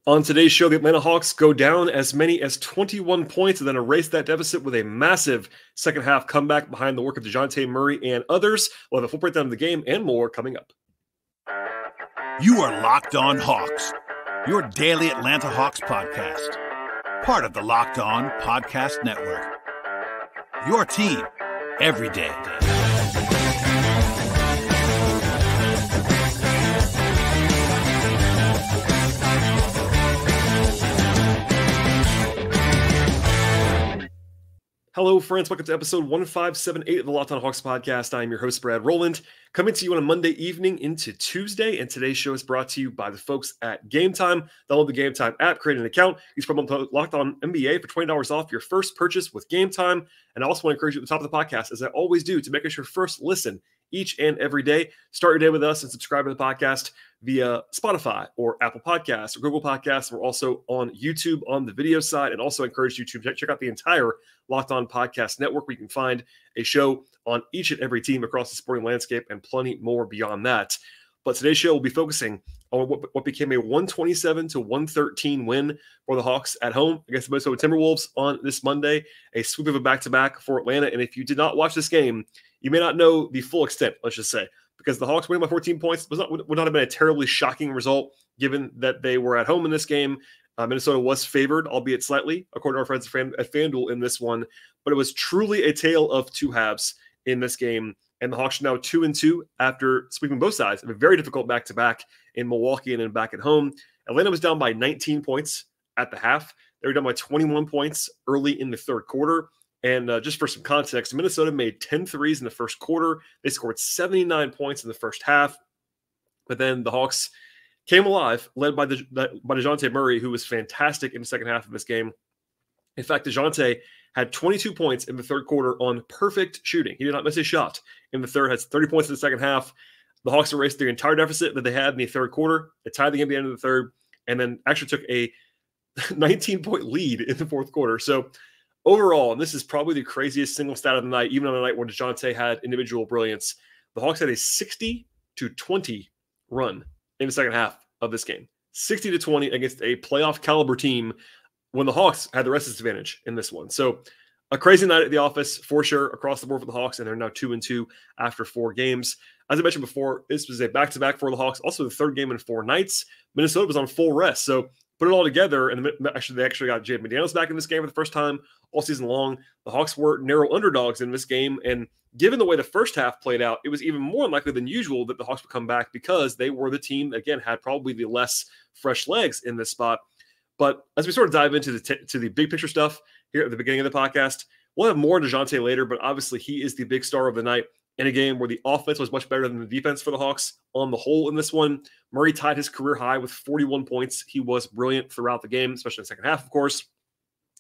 On today's show, the Atlanta Hawks go down as many as 21 points and then erase that deficit with a massive second half comeback behind the work of Dejounte Murray and others. We'll have a full breakdown of the game and more coming up. You are Locked On Hawks, your daily Atlanta Hawks podcast. Part of the Locked On Podcast Network. Your team every day. Hello, friends. Welcome to episode 1578 of the Locked On Hawks podcast. I am your host, Brad Rowland, coming to you on a Monday evening into Tuesday. And today's show is brought to you by the folks at Gametime. Download the Gametime app, create an account, use promo code Locked On NBA for $20 off your first purchase with Gametime. And I also want to encourage you at the top of the podcast, as I always do, to make us your first listen each and every day. Start your day with us and subscribe to the podcast via Spotify or Apple Podcasts or Google Podcasts. We're also on YouTube on the video side, and also encourage you to check out the entire Locked On Podcast Network, where you can find a show on each and every team across the sporting landscape and plenty more beyond that. But today's show will be focusing on what became a 127-113 win for the Hawks at home against the Minnesota Timberwolves on this Monday, a sweep of a back-to-back for Atlanta. And if you did not watch this game, you may not know the full extent, let's just say, because the Hawks winning by 14 points would not have been a terribly shocking result, given that they were at home in this game. Minnesota was favored, albeit slightly, according to our friends at FanDuel in this one. But it was truly a tale of two halves in this game. And the Hawks are now 2-2 after sweeping both sides of a very difficult back-to-back in Milwaukee and then back at home. Atlanta was down by 19 points at the half. They were down by 21 points early in the third quarter. And just for some context, Minnesota made 10 threes in the first quarter. They scored 79 points in the first half. But then the Hawks came alive, led by Dejounte Murray, who was fantastic in the second half of this game. In fact, Dejounte had 22 points in the third quarter on perfect shooting. He did not miss a shot in the third, had 30 points in the second half. The Hawks erased their entire deficit that they had in the third quarter. They tied the game at the end of the third, and then actually took a 19-point lead in the fourth quarter. So overall, and this is probably the craziest single stat of the night, even on a night where Dejounte had individual brilliance, the Hawks had a 60-20 run in the second half of this game. 60-20 against a playoff caliber team when the Hawks had the rest disadvantage in this one. So a crazy night at the office for sure across the board for the Hawks, and they're now 2-2 after 4 games. As I mentioned before, this was a back-to-back for the Hawks, also the third game in 4 nights. Minnesota was on full rest. So put it all together, and they actually got Jaden McDaniels back in this game for the first time all season long. The Hawks were narrow underdogs in this game, and given the way the first half played out, it was even more unlikely than usual that the Hawks would come back because they were the team that, again, had probably the less fresh legs in this spot. But as we sort of dive into the big picture stuff here at the beginning of the podcast, we'll have more on Dejounte later, but obviously he is the big star of the night in a game where the offense was much better than the defense for the Hawks on the whole in this one. Murray tied his career high with 41 points. He was brilliant throughout the game, especially in the second half, of course.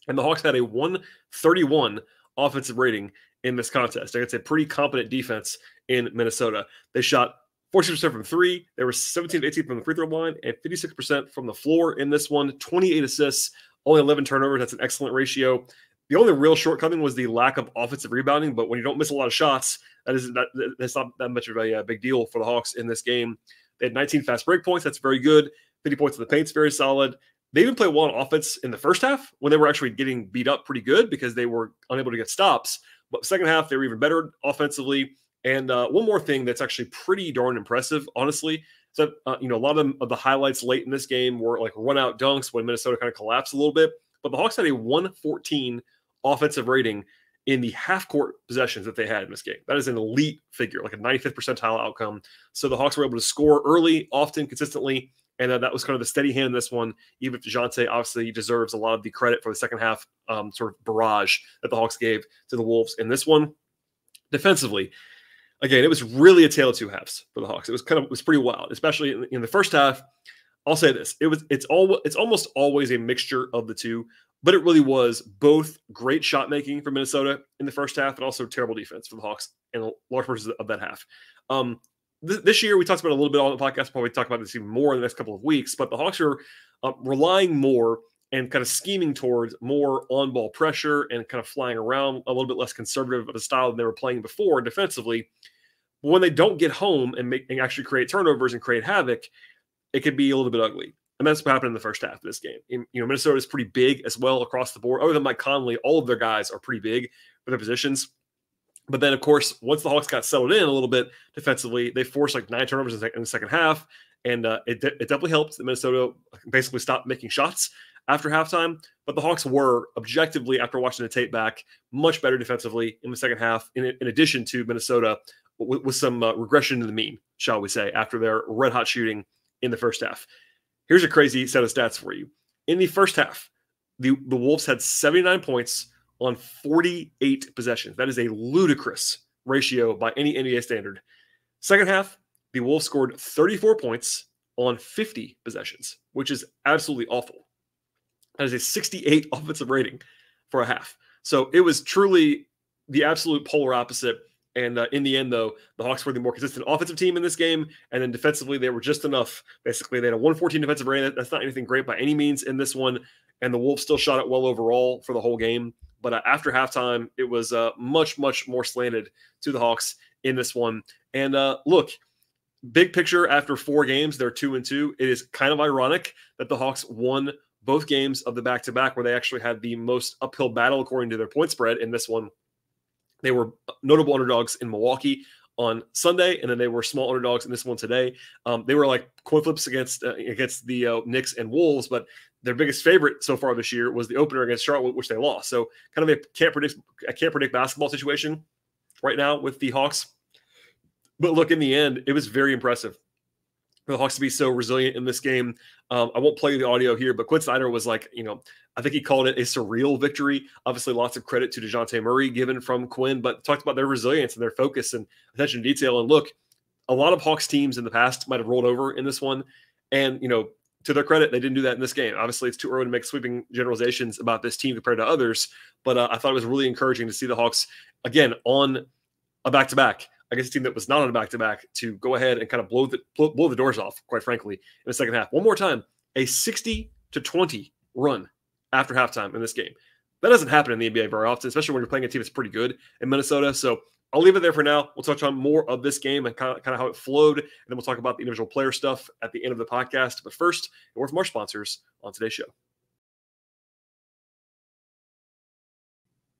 And the Hawks had a 131 offensive rating in this contest. It's a pretty competent defense in Minnesota. They shot 46% from three. They were 17-18 from the free throw line and 56% from the floor in this one. 28 assists, only 11 turnovers. That's an excellent ratio. The only real shortcoming was the lack of offensive rebounding, but when you don't miss a lot of shots, that's not that much of a big deal for the Hawks in this game. They had 19 fast break points. That's very good. 50 points in the paint's very solid. They even played well on offense in the first half when they were actually getting beat up pretty good because they were unable to get stops. But second half, they were even better offensively. And one more thing that's actually pretty darn impressive, honestly, is that a lot of the highlights late in this game were like run-out dunks when Minnesota kind of collapsed a little bit. But the Hawks had a 114 offensive rating in the half-court possessions that they had in this game. That is an elite figure, like a 95th percentile outcome. So the Hawks were able to score early, often, consistently, and that was kind of the steady hand in this one, even if Dejounte obviously deserves a lot of the credit for the second half sort of barrage that the Hawks gave to the Wolves in this one. Defensively, again, it was really a tale of two halves for the Hawks. It was pretty wild, especially in the first half. I'll say this: it's almost always a mixture of the two, but it really was both great shot making for Minnesota in the first half, and also terrible defense for the Hawks in large portions of that half. This year, we talked about it a little bit on the podcast. Probably talk about this even more in the next couple of weeks. But the Hawks are relying more and kind of scheming towards more on-ball pressure and kind of flying around a little bit less conservative of a style than they were playing before defensively. But when they don't get home and actually create turnovers and create havoc, it could be a little bit ugly. And that's what happened in the first half of this game. Minnesota is pretty big as well across the board. Other than Mike Conley, all of their guys are pretty big for their positions. But then, of course, once the Hawks got settled in a little bit defensively, they forced like 9 turnovers in the second half. And it definitely helped that Minnesota basically stopped making shots after halftime. But the Hawks were, objectively, after watching the tape back, much better defensively in the second half, in addition to Minnesota with some regression to the mean, shall we say, after their red-hot shooting in the first half. Here's a crazy set of stats for you. In the first half, the Wolves had 79 points on 48 possessions. That is a ludicrous ratio by any NBA standard. Second half, the Wolves scored 34 points on 50 possessions, which is absolutely awful. That is a 68 offensive rating for a half. So it was truly the absolute polar opposite. And in the end, though, the Hawks were the more consistent offensive team in this game. And then defensively, they were just enough. Basically, they had a 114 defensive rating. That's not anything great by any means in this one. And the Wolves still shot it well overall for the whole game. But after halftime, it was much, much more slanted to the Hawks in this one. And look, big picture, after 4 games, they're 2-2. It is kind of ironic that the Hawks won both games of the back-to-back where they actually had the most uphill battle according to their point spread. In this one, they were notable underdogs in Milwaukee on Sunday, and then they were small underdogs in this one today. They were like coin flips against the Knicks and Wolves, but their biggest favorite so far this year was the opener against Charlotte, which they lost. So kind of a can't predict basketball situation right now with the Hawks. But look, in the end, it was very impressive for the Hawks to be so resilient in this game. I won't play the audio here, but Quinn Snyder was like, I think he called it a surreal victory. Obviously, lots of credit to Dejounte Murray given from Quinn, but talked about their resilience and their focus and attention to detail. And look, a lot of Hawks teams in the past might have rolled over in this one. And, to their credit, they didn't do that in this game. Obviously, it's too early to make sweeping generalizations about this team compared to others, but I thought it was really encouraging to see the Hawks, again, on a back-to-back against a team that was not on a back-to-back, to go ahead and kind of blow the doors off, quite frankly, in the second half. One more time, a 60-20 run after halftime in this game. That doesn't happen in the NBA very often, especially when you're playing a team that's pretty good in Minnesota. So I'll leave it there for now. We'll touch on more of this game and kind of how it flowed, and then we'll talk about the individual player stuff at the end of the podcast. But first, a word from our sponsors on today's show.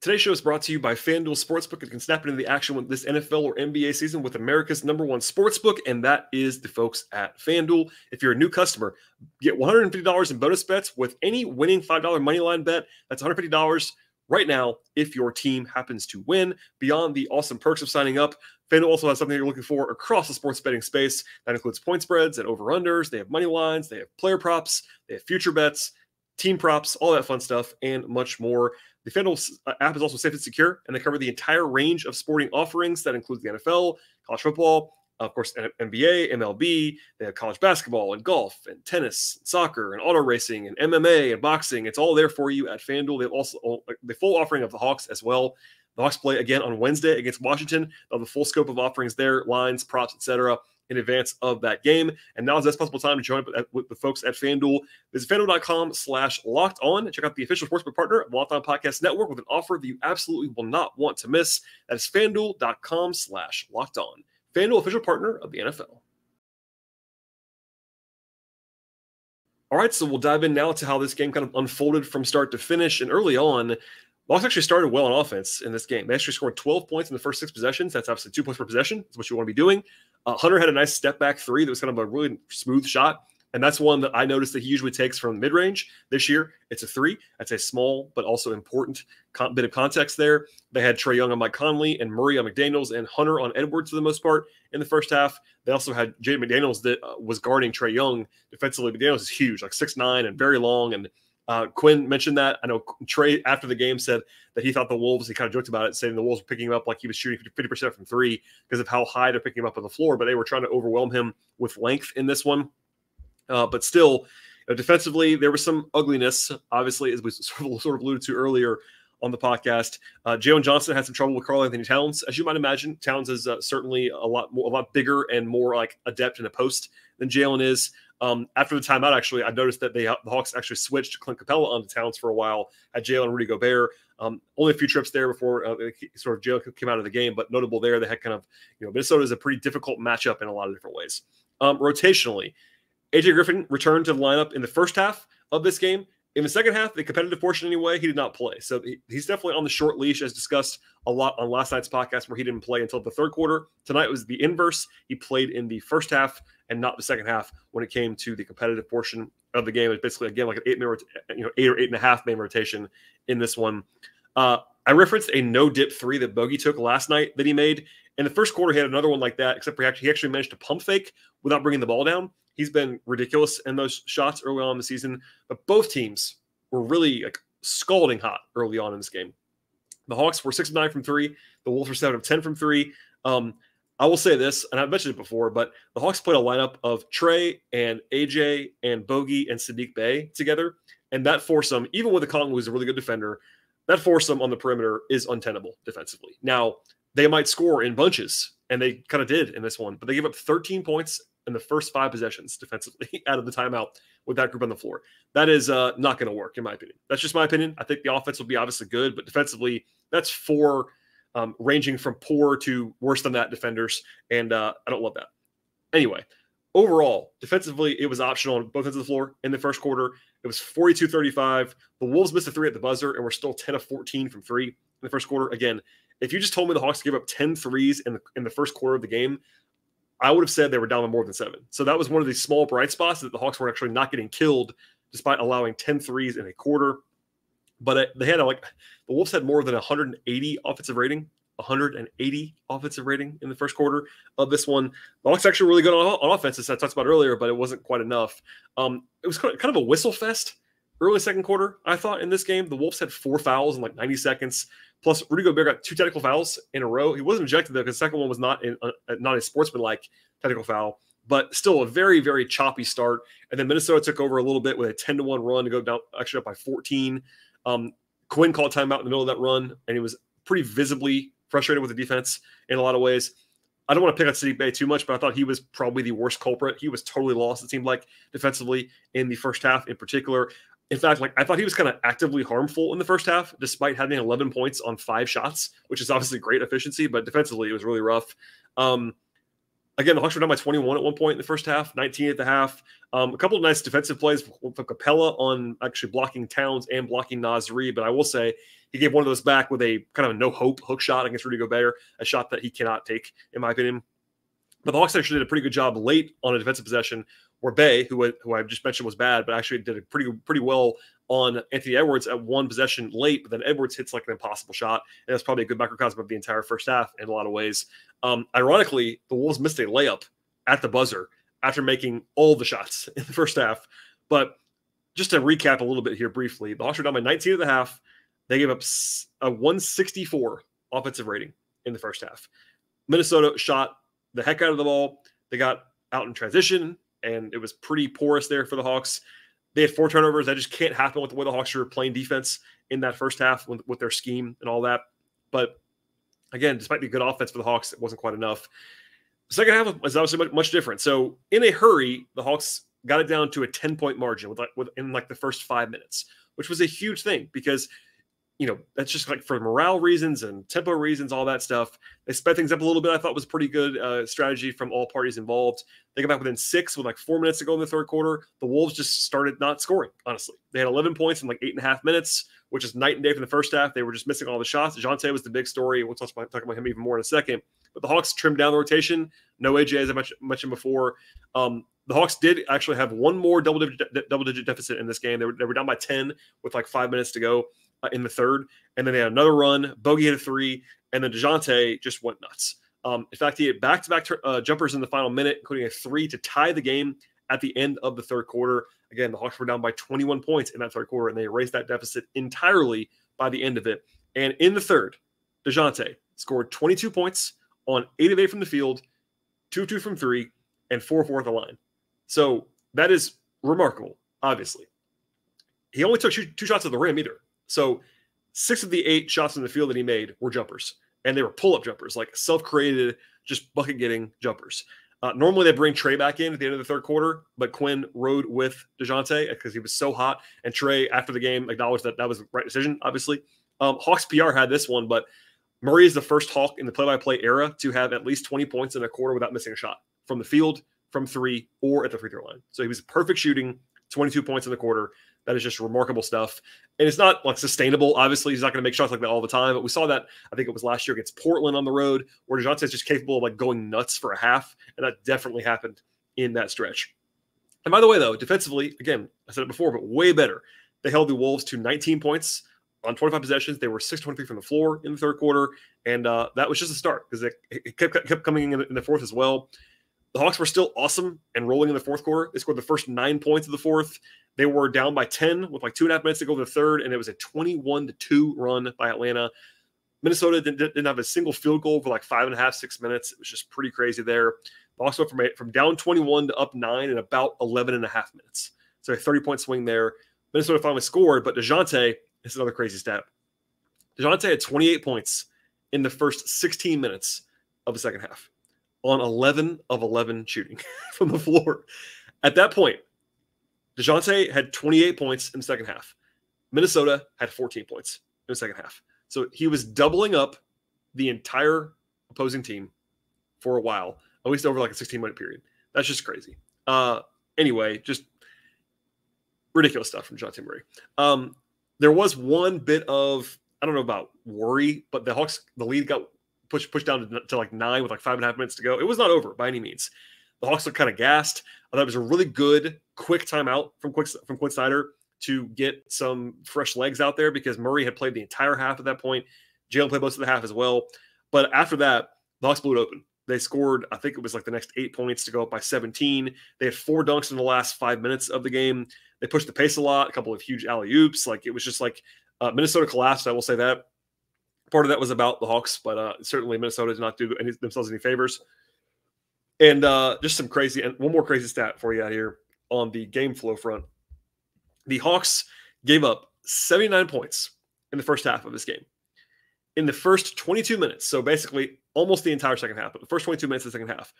Today's show is brought to you by FanDuel Sportsbook. You can snap into the action with this NFL or NBA season with America's #1 sportsbook, and that is the folks at FanDuel. If you're a new customer, get $150 in bonus bets with any winning $5 moneyline bet. That's $150 right now if your team happens to win. Beyond the awesome perks of signing up, FanDuel also has something you're looking for across the sports betting space. That includes point spreads and over-unders. They have money lines. They have player props. They have future bets, team props, all that fun stuff, and much more. The FanDuel app is also safe and secure, and they cover the entire range of sporting offerings. That includes the NFL, college football, of course, NBA, MLB. They have college basketball and golf and tennis, and soccer and auto racing and MMA and boxing. It's all there for you at FanDuel. They have also the full offering of the Hawks as well. The Hawks play again on Wednesday against Washington. They'll have the full scope of offerings there, lines, props, etc., in advance of that game. And now is the best possible time to join up with the folks at FanDuel. Visit FanDuel.com/lockedon and check out the official sportsbook partner of the Locked On Podcast Network with an offer that you absolutely will not want to miss. That is FanDuel.com/lockedon. FanDuel, official partner of the NFL. All right, so we'll dive in now to how this game kind of unfolded from start to finish. And early on, the Hawks actually started well on offense in this game. They actually scored 12 points in the first 6 possessions. That's obviously 2 points per possession. That's what you want to be doing. Hunter had a nice step back 3 that was kind of a really smooth shot. And that's one that I noticed that he usually takes from mid-range. This year, it's a 3. That's a small but also important bit of context there. They had Trae Young on Mike Conley and Murray on McDaniels and Hunter on Edwards for the most part in the first half. They also had Jaden McDaniels that was guarding Trae Young defensively. McDaniels is huge, like 6'9" and very long. And Quinn mentioned that. I know Trae, after the game, said that he thought the Wolves, he kind of joked about it, saying the Wolves were picking him up like he was shooting 50% from 3 because of how high they're picking him up on the floor, but they were trying to overwhelm him with length in this one. But still, defensively, there was some ugliness, obviously, as we sort of alluded to earlier on the podcast. Jalen Johnson had some trouble with Karl-Anthony Towns. As you might imagine, Towns is certainly a lot bigger and more like adept in a post than Jalen is. After the timeout, actually, I noticed that the Hawks actually switched Clint Capella onto Towns for a while, had Jalen and Rudy Gobert. Only a few trips there before sort of Jalen came out of the game, but notable there, they had kind of, Minnesota is a pretty difficult matchup in a lot of different ways. Rotationally, AJ Griffin returned to the lineup in the first half of this game. In the second half, the competitive portion anyway, he did not play. So he's definitely on the short leash, as discussed a lot on last night's podcast, where he didn't play until the third quarter. Tonight was the inverse. He played in the first half and not the second half when it came to the competitive portion of the game. It's basically, again, like an 8 or 8.5 man rotation in this one. I referenced a no-dip three that Bogey took last night that he made. In the first quarter, he had another one like that, except for he actually managed to pump fake without bringing the ball down. He's been ridiculous in those shots early on in the season, but both teams were really like scalding hot early on in this game. The Hawks were 6 of 9 from 3. The Wolves were 7 of 10 from 3. I will say this, and I've mentioned it before, but the Hawks played a lineup of Trey and AJ and Bogey and Sadiq Bey together, and that foursome, even with Okongwu, who's a really good defender, that foursome on the perimeter is untenable defensively. Now, they might score in bunches, and they kind of did in this one, but they gave up 13 points in the first 5 possessions defensively out of the timeout with that group on the floor. That is not going to work, in my opinion. That's just my opinion. I think the offense will be obviously good, but defensively, that's 4 ranging from poor to worse than that defenders, and I don't love that. Anyway, overall, defensively, it was optional on both ends of the floor in the first quarter. It was 42-35. The Wolves missed a 3 at the buzzer, and we're still 10 of 14 from 3 in the first quarter. Again, if you just told me the Hawks gave up 10 threes in the first quarter of the game, I would have said they were down by more than 7. So that was one of the small bright spots, that the Hawks were actually not getting killed despite allowing 10 threes in a quarter. But the Wolves had more than 180 offensive rating in the first quarter of this one. The Hawks actually really good on offense, as I talked about earlier, but it wasn't quite enough. It was kind of a whistle fest early second quarter, I thought, in this game. The Wolves had 4 fouls in like 90 seconds. Plus, Rudy Gobert got 2 technical fouls in a row. He wasn't ejected, though, because the second one was not a sportsmanlike technical foul, but still a very, very choppy start. And then Minnesota took over a little bit with a 10-1 run to go down, actually up by 14. Quinn called timeout in the middle of that run, and he was pretty visibly frustrated with the defense in a lot of ways. I don't want to pick on Sadiq Bey too much, but I thought he was probably the worst culprit. He was totally lost, it seemed like, defensively in the first half in particular. In fact, I thought he was kind of actively harmful in the first half, despite having 11 points on 5 shots, which is obviously great efficiency, but defensively it was really rough. Again, the Hawks were down by 21 at one point in the first half, 19 at the half. A couple of nice defensive plays from Capella on actually blocking Towns and blocking Nasri, but I will say he gave one of those back with a kind of a no-hope hook shot against Rudy Gobert, a shot that he cannot take, in my opinion. But the Hawks actually did a pretty good job late on a defensive possession where Bey, who I just mentioned was bad, but actually did it pretty well on Anthony Edwards at one possession late, but then Edwards hits like an impossible shot, and that's probably a good microcosm of the entire first half in a lot of ways. Ironically, the Wolves missed a layup at the buzzer after making all the shots in the first half. But just to recap a little bit here briefly, the Hawks were down by 19 at the half. They gave up a 164 offensive rating in the first half. Minnesota shot the heck out of the ball. They got out in transition, and it was pretty porous there for the Hawks. They had 4 turnovers. That just can't happen with the way the Hawks were playing defense in that first half with their scheme and all that. But again, despite the good offense for the Hawks, it wasn't quite enough. The second half was obviously much different. So in a hurry, the Hawks got it down to a 10-point margin within the first 5 minutes, which was a huge thing because, that's just like for morale reasons and tempo reasons, all that stuff. They sped things up a little bit. I thought was a pretty good strategy from all parties involved. They got back within 6 with 4 minutes to go in the third quarter. The Wolves just started not scoring, honestly. They had 11 points in 8.5 minutes, which is night and day from the first half. They were just missing all the shots. Dejounte was the big story. We'll talk about him even more in a second. But the Hawks trimmed down the rotation. No AJ, as I mentioned before. The Hawks did actually have one more double-digit deficit in this game. They were down by 10 with 5 minutes to go in the third. And then they had another run. Bogey hit a 3. And then Dejounte just went nuts. In fact, he had back-to-back jumpers in the final minute, including a 3 to tie the game at the end of the third quarter. Again, the Hawks were down by 21 points in that third quarter, and they erased that deficit entirely by the end of it. And in the third, Dejounte scored 22 points on 8 of 8 from the field, 2 of 2 from 3, and 4 of 4 at the line. So that is remarkable, obviously. He only took 2 shots at the rim either. So 6 of the 8 shots in the field that he made were jumpers, and they were pull-up jumpers, self-created, just bucket-getting jumpers. Normally they bring Trey back in at the end of the third quarter, but Quinn rode with Dejounte because he was so hot, and Trey, after the game, acknowledged that was the right decision, obviously. Hawks PR had this one, but Murray is the first Hawk in the play-by-play era to have at least 20 points in a quarter without missing a shot from the field, from 3 or at the free throw line. So he was perfect shooting, 22 points in the quarter. That is just remarkable stuff. And it's not like sustainable. Obviously, he's not going to make shots like that all the time. But we saw that, I think it was last year against Portland on the road, where Dejounte is just capable of like going nuts for a half. And that definitely happened in that stretch. And by the way, though, defensively, again, I said it before, but way better. They held the Wolves to 19 points on 25 possessions. They were 6-23 from the floor in the third quarter. And that was just a start because it kept coming in the fourth as well. The Hawks were still awesome and rolling in the fourth quarter. They scored the first 9 points of the fourth. They were down by 10 with like 2.5 minutes to go to the third, and it was a 21-2 run by Atlanta. Minnesota didn't have a single field goal for like 5.5, 6 minutes. It was just pretty crazy there. The Hawks went from down 21 to up 9 in about 11.5 minutes. So a 30-point swing there. Minnesota finally scored, but Dejounte, this is another crazy stat. Dejounte had 28 points in the first 16 minutes of the second half on 11 of 11 shooting from the floor. At that point, Dejounte had 28 points in the second half. Minnesota had 14 points in the second half. So he was doubling up the entire opposing team for a while, at least over like a 16-minute period. That's just crazy. Anyway, just ridiculous stuff from Dejounte Murray. There was one bit of, I don't know about worry, but the Hawks, the lead got pushed down to like 9 with like 5.5 minutes to go. It was not over by any means. The Hawks looked kind of gassed. I thought it was a really good quick timeout from Quinn Snyder to get some fresh legs out there because Murray had played the entire half at that point. Jalen played most of the half as well. But after that, the Hawks blew it open. They scored, I think it was like the next 8 points to go up by 17. They had 4 dunks in the last 5 minutes of the game. They pushed the pace a lot, a couple of huge alley-oops. Like it was just like Minnesota collapsed, I will say that. Part of that was about the Hawks, but certainly Minnesota did not do themselves any favors. And just some crazy, and one more crazy stat for you out here on the game flow front. The Hawks gave up 79 points in the first half of this game. In the first 22 minutes, so basically almost the entire second half, but the first 22 minutes of the second half,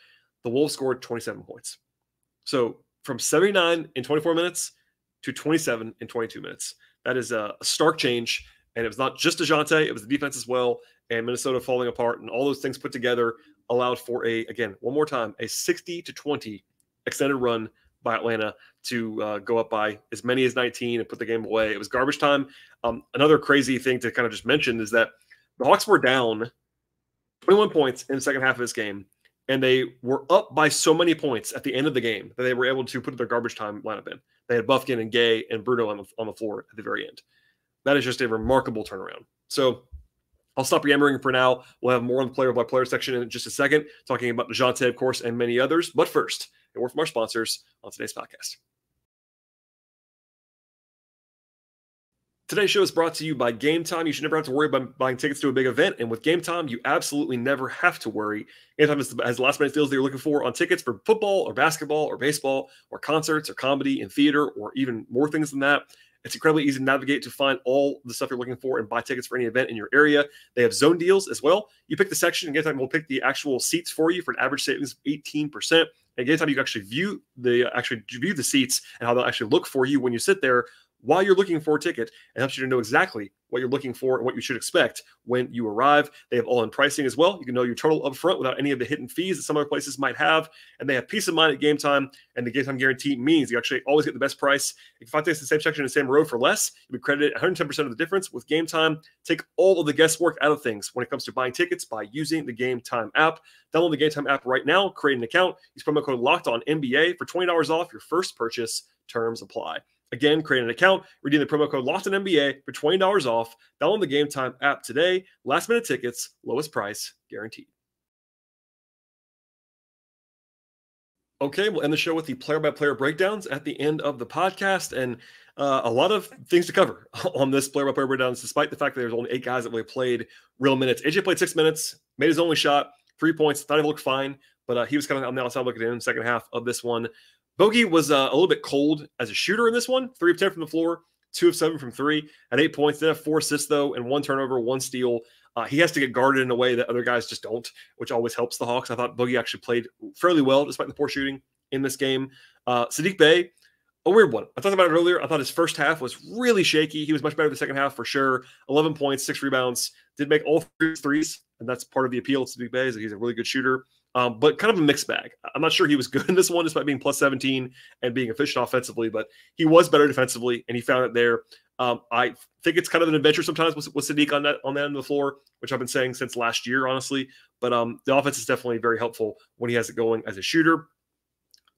the Wolves scored 27 points. So from 79 in 24 minutes to 27 in 22 minutes. That is a stark change. And it was not just Dejounte, it was the defense as well. And Minnesota falling apart and all those things put together allowed for again, one more time, a 60-20 extended run by Atlanta to go up by as many as 19 and put the game away. It was garbage time. Another crazy thing to kind of just mention is that the Hawks were down 21 points in the second half of this game, and they were up by so many points at the end of the game that they were able to put their garbage time lineup in. They had Buffkin and Gay and Bruno on the floor at the very end. That is just a remarkable turnaround. So I'll stop yammering for now. We'll have more on the player-by-player section in just a second, talking about Dejounte, of course, and many others. But first, a word from our sponsors on today's podcast. Today's show is brought to you by Gametime. You should never have to worry about buying tickets to a big event. And with Gametime, you absolutely never have to worry. Gametime has last-minute deals that you're looking for on tickets for football or basketball or baseball or concerts or comedy and theater or even more things than that. It's incredibly easy to navigate to find all the stuff you're looking for and buy tickets for any event in your area. They have zone deals as well. You pick the section, and Gametime will pick the actual seats for you for an average savings of 18%. And Gametime, you can actually view the seats and how they'll actually look for you when you sit there while you're looking for a ticket. It helps you to know exactly what you're looking for and what you should expect when you arrive. They have all-in pricing as well. You can know your total up front without any of the hidden fees that some other places might have. And they have peace of mind at Gametime. And the Gametime guarantee means you actually always get the best price. If you find tickets in the same section in the same row for less, you'll be credited 110% of the difference. With Gametime, take all of the guesswork out of things when it comes to buying tickets by using the Gametime app. Download the Gametime app right now. Create an account. Use promo code LOCKEDONNBA for $20 off your first purchase. Terms apply. Again, create an account, redeem the promo code LOCKEDONNBA for $20 off. Download the Gametime app today. Last-minute tickets, lowest price, guaranteed. Okay, we'll end the show with the player-by-player breakdowns at the end of the podcast, and a lot of things to cover on this player-by-player breakdowns, despite the fact that there's only 8 guys that really played real minutes. AJ played 6 minutes, made his only shot, 3 points, thought he looked fine, but he was kind of on the outside looking in the second half of this one. Bogey was a little bit cold as a shooter in this one. 3 of 10 from the floor, 2 of 7 from 3. At 8 points, did have 4 assists, though, and 1 turnover, 1 steal. He has to get guarded in a way that other guys just don't, which always helps the Hawks. I thought Bogey actually played fairly well, despite the poor shooting in this game. Saddiq Bey, a weird one. I talked about it earlier. I thought his first half was really shaky. He was much better the second half for sure. 11 points, 6 rebounds. Did make all 3 threes, and that's part of the appeal of Saddiq Bey, is that he's a really good shooter. but kind of a mixed bag. I'm not sure he was good in this one, despite being plus 17 and being efficient offensively, but he was better defensively, and he found it there. I think it's kind of an adventure sometimes with Sadiq on that end of the floor, which I've been saying since last year, honestly. But the offense is definitely very helpful when he has it going as a shooter.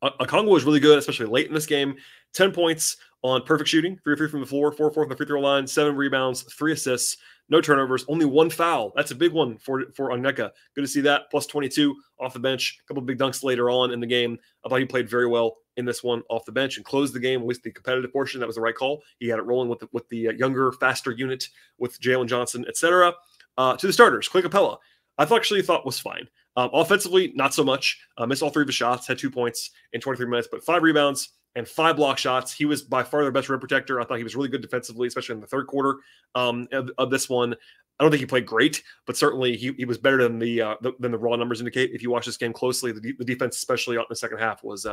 Okongwu was really good, especially late in this game. 10 points on perfect shooting, 3 of 3 from the floor, 4 of 4 from the free throw line, 7 rebounds, 3 assists, no turnovers, only 1 foul. That's a big one for Onyeka. Good to see that. Plus 22 off the bench. A couple of big dunks later on in the game. I thought he played very well in this one off the bench and closed the game with the competitive portion. That was the right call. He had it rolling with the younger, faster unit with Jalen Johnson, etc. To the starters, Clint Capella, I actually thought was fine. Offensively, not so much. Missed all 3 of his shots, had 2 points in 23 minutes, but 5 rebounds and 5 block shots. He was by far their best rim protector. I thought he was really good defensively, especially in the third quarter of this one. I don't think he played great, but certainly he was better than the raw numbers indicate. If you watch this game closely, the defense, especially in the second half, was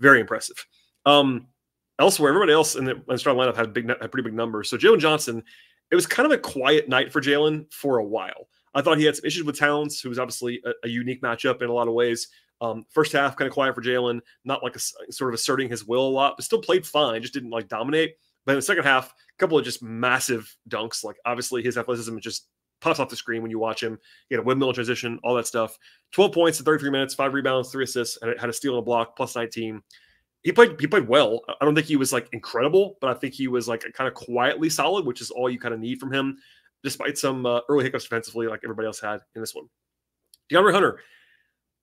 very impressive. Elsewhere, everybody else in the starting lineup had pretty big numbers. So Jalen Johnson, it was kind of a quiet night for Jalen for a while. I thought he had some issues with Towns, who was obviously a unique matchup in a lot of ways. First half, kind of quiet for Jalen, not like sort of asserting his will a lot, but still played fine, just didn't like dominate. But in the second half, a couple of just massive dunks. Like obviously his athleticism just pops off the screen when you watch him. He had a windmill in transition, all that stuff. 12 points in 33 minutes, 5 rebounds, 3 assists, and had a steal and a block, plus 19. He played well. I don't think he was like incredible, but I think he was like kind of quietly solid, which is all you kind of need from him, despite some early hiccups defensively like everybody else had in this one. DeAndre Hunter,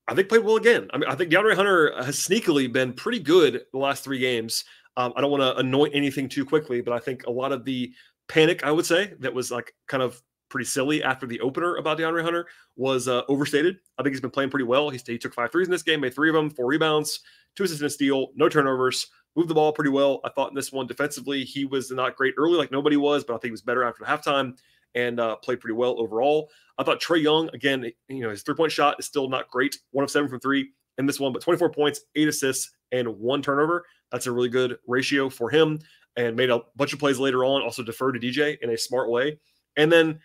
I think played well again. I mean, I think DeAndre Hunter has sneakily been pretty good the last 3 games. I don't want to anoint anything too quickly, but I think a lot of the panic, I would say, that was like kind of pretty silly after the opener about DeAndre Hunter was overstated. I think he's been playing pretty well. He took 5 threes in this game, made 3 of them, 4 rebounds, 2 assists and a steal, no turnovers, moved the ball pretty well. I thought in this one defensively, he was not great early like nobody was, but I think he was better after halftime and played pretty well overall. I thought Trae Young, again, his 3-point shot is still not great. 1 of 7 from 3 in this one, but 24 points, 8 assists, and 1 turnover. That's a really good ratio for him, and made a bunch of plays later on, also deferred to DJ in a smart way. And then,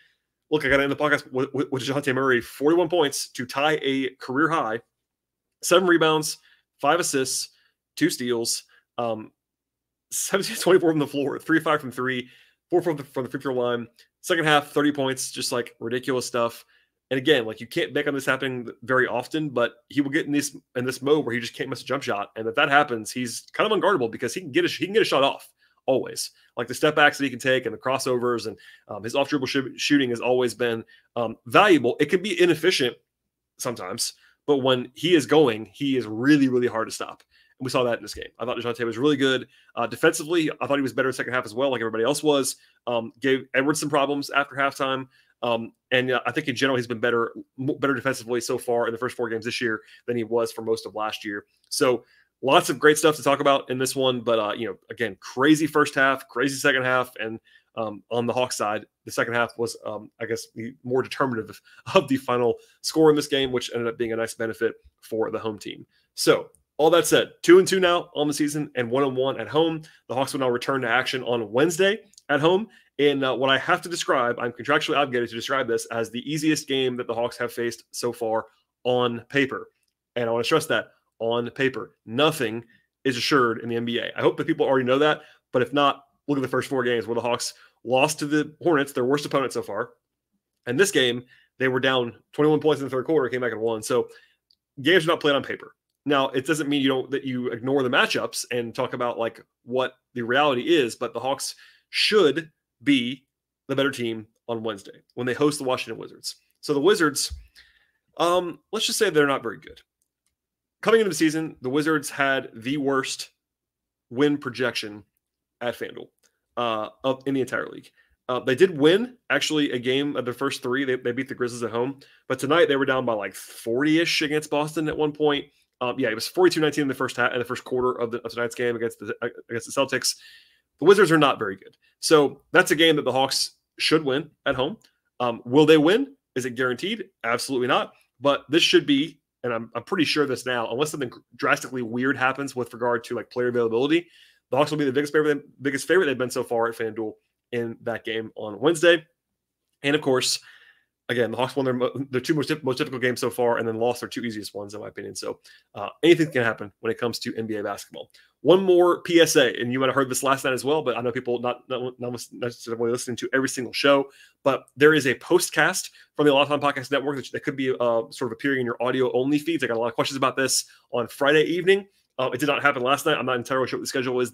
look, I got to end the podcast with Dejounte Murray, 41 points to tie a career high, 7 rebounds, 5 assists, 2 steals, 17-24 from the floor, 3 of 5 from 3, 4 from the free throw line. Second half, 30 points, just like ridiculous stuff. And again, like you can't bank on this happening very often, but he will get in this mode where he just can't miss a jump shot. And if that happens, he's kind of unguardable because he can get a shot off always. Like the step backs that he can take and the crossovers and his off dribble shooting has always been valuable. It can be inefficient sometimes, but when he is going, he is really, really hard to stop. And we saw that in this game. I thought Dejounte was really good. Defensively, I thought he was better in the second half as well, like everybody else was. Gave Edwards some problems after halftime. And I think in general, he's been better defensively so far in the first 4 games this year than he was for most of last year. So lots of great stuff to talk about in this one. But, again, crazy first half, crazy second half. And on the Hawks side, the second half was, I guess, the more determinative of the final score in this game, which ended up being a nice benefit for the home team. So all that said, 2-2 now on the season and 1-1 at home. The Hawks will now return to action on Wednesday at home. In what I have to describe, I'm contractually obligated to describe this as the easiest game that the Hawks have faced so far on paper. And I want to stress that, on paper. Nothing is assured in the NBA. I hope that people already know that, but if not, look at the first 4 games where the Hawks lost to the Hornets, their worst opponent so far. And this game, they were down 21 points in the third quarter, came back and won. So games are not played on paper. Now, it doesn't mean that you ignore the matchups and talk about like what the reality is, but the Hawks should be the better team on Wednesday when they host the Washington Wizards. So the Wizards, let's just say they're not very good. Coming into the season, the Wizards had the worst win projection at FanDuel in the entire league. They did win, actually, a game of their first 3. They beat the Grizzlies at home. But tonight, they were down by like 40-ish against Boston at one point. It was 42-19 in the first quarter of tonight's game against the Celtics. The Wizards are not very good. So that's a game that the Hawks should win at home. Will they win? Is it guaranteed? Absolutely not. But this should be, and I'm pretty sure this now, unless something drastically weird happens with regard to like player availability, the Hawks will be the biggest favorite they've been so far at FanDuel in that game on Wednesday. And of course, again, the Hawks won their two most difficult games so far, and then lost their two easiest ones, in my opinion. So anything can happen when it comes to NBA basketball. One more PSA, and you might have heard this last night as well, but I know people not necessarily listening to every single show, but there is a postcast from the Locked On Podcast Network that could be sort of appearing in your audio-only feeds. I got a lot of questions about this on Friday evening. It did not happen last night. I'm not entirely sure what the schedule is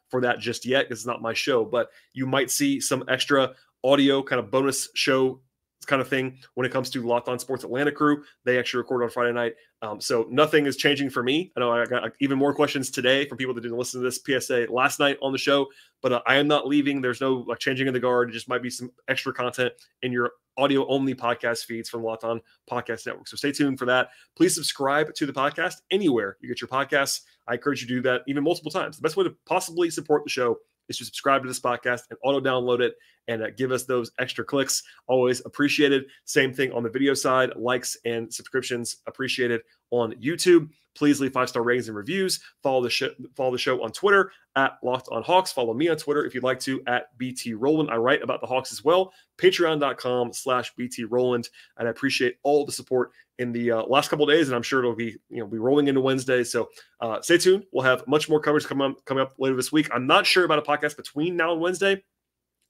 for that just yet, because it's not my show, but you might see some extra audio kind of bonus show kind of thing when it comes to Locked On Sports Atlanta crew. They actually record on Friday night. So nothing is changing for me. I know I got even more questions today from people that didn't listen to this PSA last night on the show, but I am not leaving. There's no changing of the guard. It just might be some extra content in your audio only podcast feeds from Locked On Podcast Network. So stay tuned for that. Please subscribe to the podcast anywhere you get your podcasts. I encourage you to do that even multiple times. The best way to possibly support the show is to subscribe to this podcast and auto download it and give us those extra clicks. Always appreciated. Same thing on the video side, likes and subscriptions appreciated on YouTube. Please leave 5-star ratings and reviews. Follow the show on Twitter at Locked On Hawks. Follow me on Twitter if you'd like to at BT Rowland. I write about the Hawks as well. Patreon.com/BT Rowland. And I appreciate all the support in the last couple of days, and I'm sure it'll be be rolling into Wednesday. So stay tuned. We'll have much more coverage coming up later this week. I'm not sure about a podcast between now and Wednesday,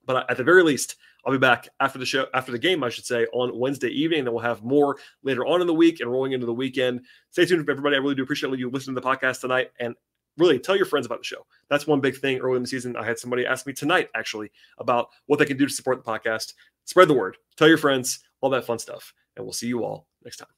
but at the very least, I'll be back after the game, I should say, on Wednesday evening. And then we'll have more later on in the week and rolling into the weekend. Stay tuned, everybody. I really do appreciate you listening to the podcast tonight, and really tell your friends about the show. That's one big thing early in the season. I had somebody ask me tonight, actually, about what they can do to support the podcast. Spread the word. Tell your friends, all that fun stuff. And we'll see you all next time.